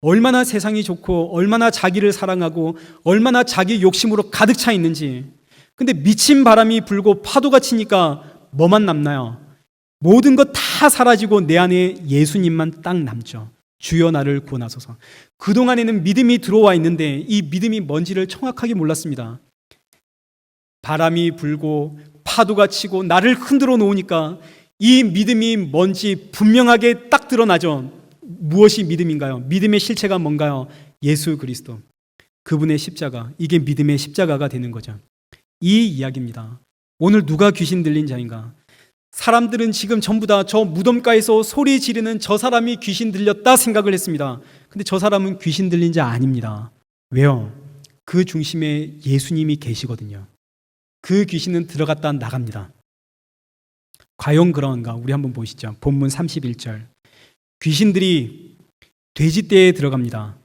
얼마나 세상이 좋고 얼마나 자기를 사랑하고 얼마나 자기 욕심으로 가득 차 있는지. 근데 미친 바람이 불고 파도가 치니까 뭐만 남나요? 모든 것 다 사라지고 내 안에 예수님만 딱 남죠. 주여 나를 구원하소서. 그동안에는 믿음이 들어와 있는데 이 믿음이 뭔지를 정확하게 몰랐습니다. 바람이 불고 파도가 치고 나를 흔들어 놓으니까 이 믿음이 뭔지 분명하게 딱 드러나죠. 무엇이 믿음인가요? 믿음의 실체가 뭔가요? 예수 그리스도, 그분의 십자가, 이게 믿음의 십자가가 되는 거죠. 이 이야기입니다. 오늘 누가 귀신 들린 자인가? 사람들은 지금 전부 다 저 무덤가에서 소리 지르는 저 사람이 귀신 들렸다 생각을 했습니다. 근데 저 사람은 귀신 들린 자 아닙니다. 왜요? 그 중심에 예수님이 계시거든요. 그 귀신은 들어갔다 나갑니다. 과연 그런가? 우리 한번 보시죠. 본문 31절. 귀신들이 돼지떼에 들어갑니다.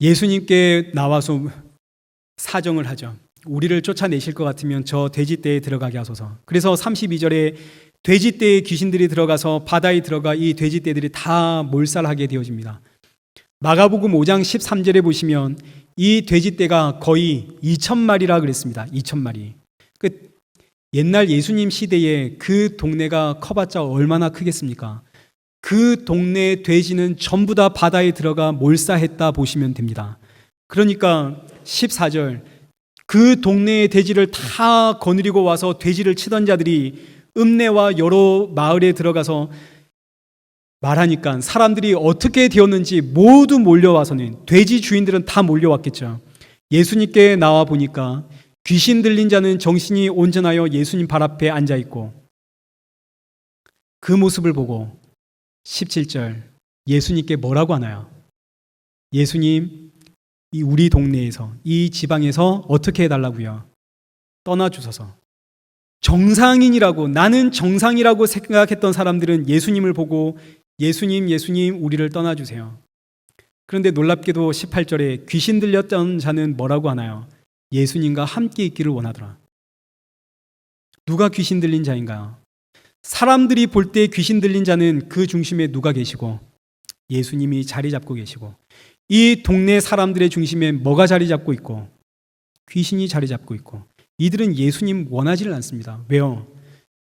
예수님께 나와서 사정을 하죠. 우리를 쫓아내실 것 같으면 저 돼지떼에 들어가게 하소서. 그래서 32절에 돼지떼에 귀신들이 들어가서 바다에 들어가 이 돼지떼들이 다 몰살하게 되어집니다. 마가복음 5장 13절에 보시면 이 돼지떼가 거의 2,000마리라 그랬습니다. 2,000마리. 옛날 예수님 시대에 그 동네가 커봤자 얼마나 크겠습니까? 그 동네 돼지는 전부 다 바다에 들어가 몰사했다 보시면 됩니다. 그러니까 14절, 그 동네의 돼지를 다 거느리고 와서 돼지를 치던 자들이 읍내와 여러 마을에 들어가서 말하니까 사람들이 어떻게 되었는지 모두 몰려와서는, 돼지 주인들은 다 몰려왔겠죠. 예수님께 나와 보니까 귀신 들린 자는 정신이 온전하여 예수님 발 앞에 앉아 있고, 그 모습을 보고 17절 예수님께 뭐라고 하나요? 예수님, 이 우리 동네에서, 이 지방에서 어떻게 해달라고요? 떠나주소서. 정상인이라고, 나는 정상이라고 생각했던 사람들은 예수님을 보고 예수님, 예수님, 우리를 떠나주세요. 그런데 놀랍게도 18절에 귀신 들렸던 자는 뭐라고 하나요? 예수님과 함께 있기를 원하더라. 누가 귀신 들린 자인가요? 사람들이 볼 때 귀신 들린 자는 그 중심에 누가 계시고? 예수님이 자리 잡고 계시고, 이 동네 사람들의 중심에 뭐가 자리 잡고 있고? 귀신이 자리 잡고 있고, 이들은 예수님 원하지를 않습니다. 왜요?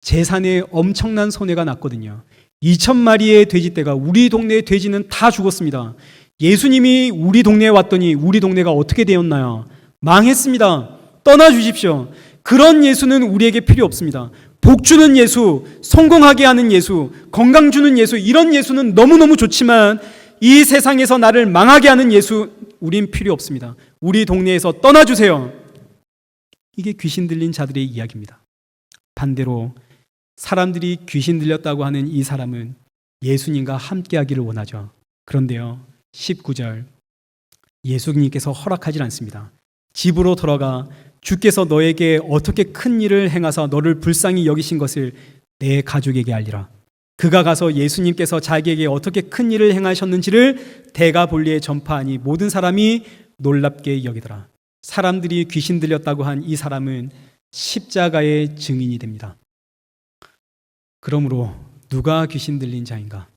재산에 엄청난 손해가 났거든요. 2,000마리의 돼지떼가, 우리 동네의 돼지는 다 죽었습니다. 예수님이 우리 동네에 왔더니 우리 동네가 어떻게 되었나요? 망했습니다. 떠나주십시오. 그런 예수는 우리에게 필요 없습니다. 복 주는 예수, 성공하게 하는 예수, 건강 주는 예수, 이런 예수는 너무너무 좋지만 이 세상에서 나를 망하게 하는 예수, 우린 필요 없습니다. 우리 동네에서 떠나주세요. 이게 귀신 들린 자들의 이야기입니다. 반대로 사람들이 귀신 들렸다고 하는 이 사람은 예수님과 함께 하기를 원하죠. 그런데요, 19절, 예수님께서 허락하지 않습니다. 집으로 돌아가 주께서 너에게 어떻게 큰 일을 행하사 너를 불쌍히 여기신 것을 내 가족에게 알리라. 그가 가서 예수님께서 자기에게 어떻게 큰 일을 행하셨는지를 대가볼리에 전파하니 모든 사람이 놀랍게 여기더라. 사람들이 귀신 들렸다고 한 이 사람은 십자가의 증인이 됩니다. 그러므로 누가 귀신 들린 자인가?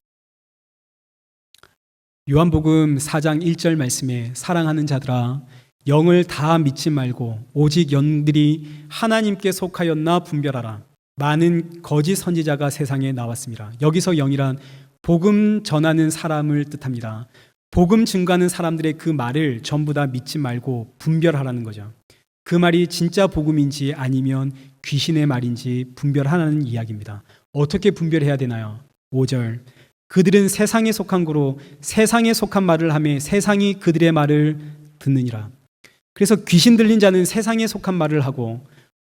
요한복음 4장 1절 말씀에 사랑하는 자들아, 영을 다 믿지 말고 오직 영들이 하나님께 속하였나 분별하라. 많은 거짓 선지자가 세상에 나왔습니다. 여기서 영이란 복음 전하는 사람을 뜻합니다. 복음 증가하는 사람들의 그 말을 전부 다 믿지 말고 분별하라는 거죠. 그 말이 진짜 복음인지 아니면 귀신의 말인지 분별하라는 이야기입니다. 어떻게 분별해야 되나요? 5절, 그들은 세상에 속한 거로 세상에 속한 말을 하며 세상이 그들의 말을 듣느니라. 그래서 귀신 들린 자는 세상에 속한 말을 하고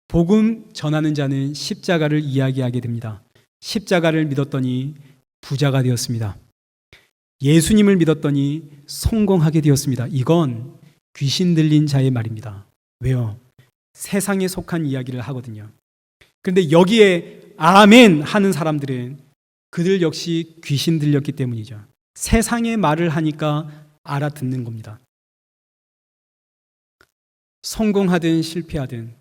복음 전하는 자는 십자가를 이야기하게 됩니다. 십자가를 믿었더니 부자가 되었습니다. 예수님을 믿었더니 성공하게 되었습니다. 이건 귀신 들린 자의 말입니다. 왜요? 세상에 속한 이야기를 하거든요. 그런데 여기에 아멘 하는 사람들은 그들 역시 귀신 들렸기 때문이죠. 세상의 말을 하니까 알아듣는 겁니다. 성공하든 실패하든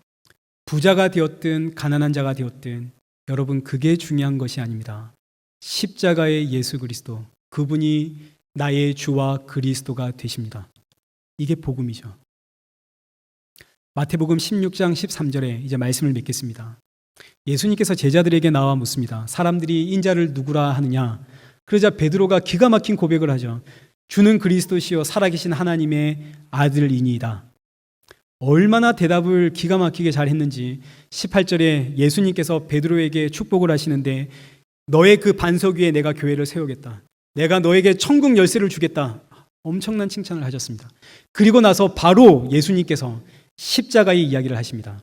부자가 되었든 가난한 자가 되었든 여러분, 그게 중요한 것이 아닙니다. 십자가의 예수 그리스도, 그분이 나의 주와 그리스도가 되십니다. 이게 복음이죠. 마태복음 16장 13절에 이제 말씀을 맺겠습니다. 예수님께서 제자들에게 나와 묻습니다. 사람들이 인자를 누구라 하느냐? 그러자 베드로가 기가 막힌 고백을 하죠. 주는 그리스도시요 살아계신 하나님의 아들이니이다. 얼마나 대답을 기가 막히게 잘했는지 18절에 예수님께서 베드로에게 축복을 하시는데 너의 그 반석 위에 내가 교회를 세우겠다. 내가 너에게 천국 열쇠를 주겠다. 엄청난 칭찬을 하셨습니다. 그리고 나서 바로 예수님께서 십자가의 이야기를 하십니다.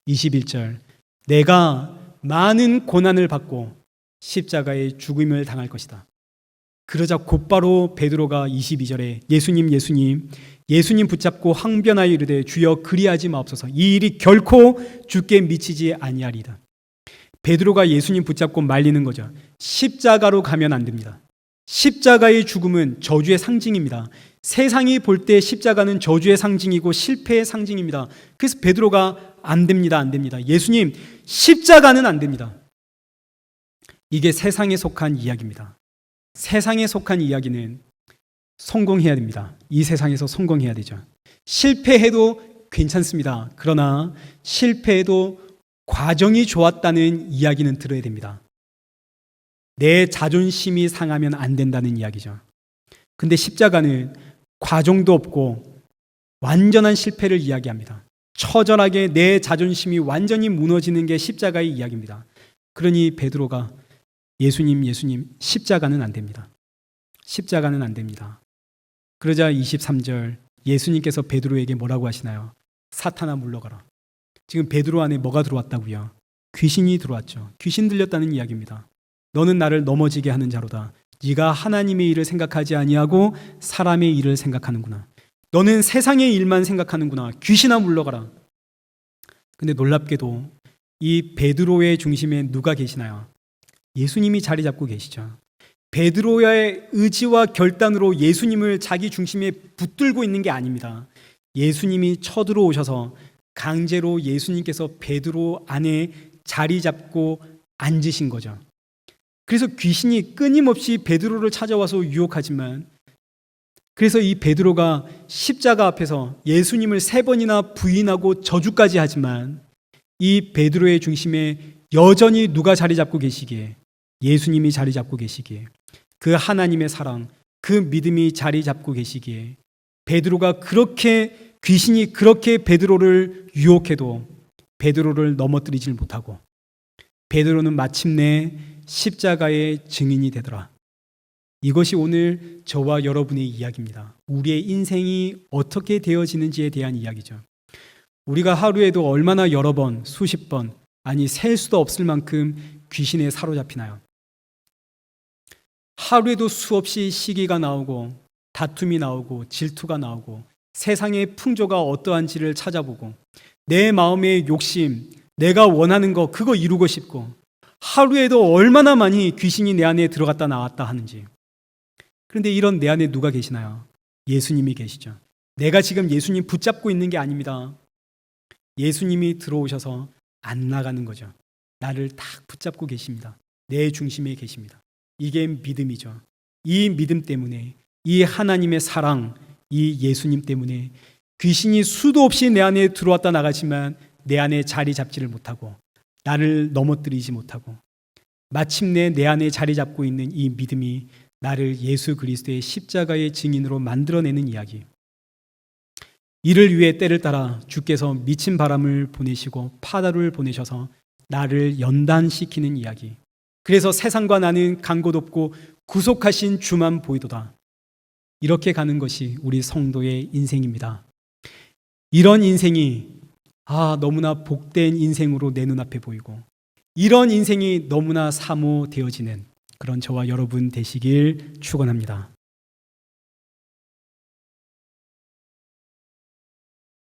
21절 내가 많은 고난을 받고 십자가의 죽음을 당할 것이다. 그러자 곧바로 베드로가 22절에 예수님 붙잡고 항변하여 이르되 주여 그리하지 마옵소서. 이 일이 결코 주께 미치지 아니하리이다. 베드로가 예수님 붙잡고 말리는 거죠. 십자가로 가면 안 됩니다. 십자가의 죽음은 저주의 상징입니다. 세상이 볼 때 십자가는 저주의 상징이고 실패의 상징입니다. 그래서 베드로가 안 됩니다. 예수님 십자가는 안 됩니다. 이게 세상에 속한 이야기입니다. 세상에 속한 이야기는 성공해야 됩니다. 이 세상에서 성공해야 되죠. 실패해도 괜찮습니다. 그러나 실패해도 과정이 좋았다는 이야기는 들어야 됩니다. 내 자존심이 상하면 안 된다는 이야기죠. 근데 십자가는 과정도 없고 완전한 실패를 이야기합니다. 처절하게 내 자존심이 완전히 무너지는 게 십자가의 이야기입니다. 그러니 베드로가 예수님 십자가는 안 됩니다. 십자가는 안 됩니다. 그러자 23절 예수님께서 베드로에게 뭐라고 하시나요? 사탄아 물러가라. 지금 베드로 안에 뭐가 들어왔다고요? 귀신이 들어왔죠. 귀신 들렸다는 이야기입니다. 너는 나를 넘어지게 하는 자로다. 네가 하나님의 일을 생각하지 아니하고 사람의 일을 생각하는구나. 너는 세상의 일만 생각하는구나. 귀신아 물러가라. 근데 놀랍게도 이 베드로의 중심에 누가 계시나요? 예수님이 자리 잡고 계시죠. 베드로의 의지와 결단으로 예수님을 자기 중심에 붙들고 있는 게 아닙니다. 예수님이 쳐들어오셔서 강제로 예수님께서 베드로 안에 자리 잡고 앉으신 거죠. 그래서 귀신이 끊임없이 베드로를 찾아와서 유혹하지만, 그래서 이 베드로가 십자가 앞에서 예수님을 3번이나 부인하고 저주까지 하지만 이 베드로의 중심에 여전히 누가 자리 잡고 계시기에? 예수님이 자리 잡고 계시기에, 그 하나님의 사랑, 그 믿음이 자리 잡고 계시기에 베드로가 그렇게, 귀신이 그렇게 베드로를 유혹해도 베드로를 넘어뜨리질 못하고 베드로는 마침내 십자가의 증인이 되더라. 이것이 오늘 저와 여러분의 이야기입니다. 우리의 인생이 어떻게 되어지는지에 대한 이야기죠. 우리가 하루에도 얼마나 여러 번, 수십 번, 아니 셀 수도 없을 만큼 귀신에 사로잡히나요? 하루에도 수없이 시기가 나오고 다툼이 나오고 질투가 나오고 세상의 풍조가 어떠한지를 찾아보고 내 마음의 욕심, 내가 원하는 거 그거 이루고 싶고, 하루에도 얼마나 많이 귀신이 내 안에 들어갔다 나왔다 하는지. 그런데 이런 내 안에 누가 계시나요? 예수님이 계시죠. 내가 지금 예수님 붙잡고 있는 게 아닙니다. 예수님이 들어오셔서 안 나가는 거죠. 나를 딱 붙잡고 계십니다. 내 중심에 계십니다. 이게 믿음이죠. 이 믿음 때문에, 이 하나님의 사랑, 이 예수님 때문에 귀신이 수도 없이 내 안에 들어왔다 나가지만 내 안에 자리 잡지를 못하고 나를 넘어뜨리지 못하고 마침내 내 안에 자리 잡고 있는 이 믿음이 나를 예수 그리스도의 십자가의 증인으로 만들어내는 이야기. 이를 위해 때를 따라 주께서 미친 바람을 보내시고 파도를 보내셔서 나를 연단시키는 이야기. 그래서 세상과 나는 간 곳 없고 구속하신 주만 보이도다. 이렇게 가는 것이 우리 성도의 인생입니다. 이런 인생이 너무나 복된 인생으로 내 눈앞에 보이고, 이런 인생이 너무나 사모되어지는 그런 저와 여러분 되시길 축원합니다.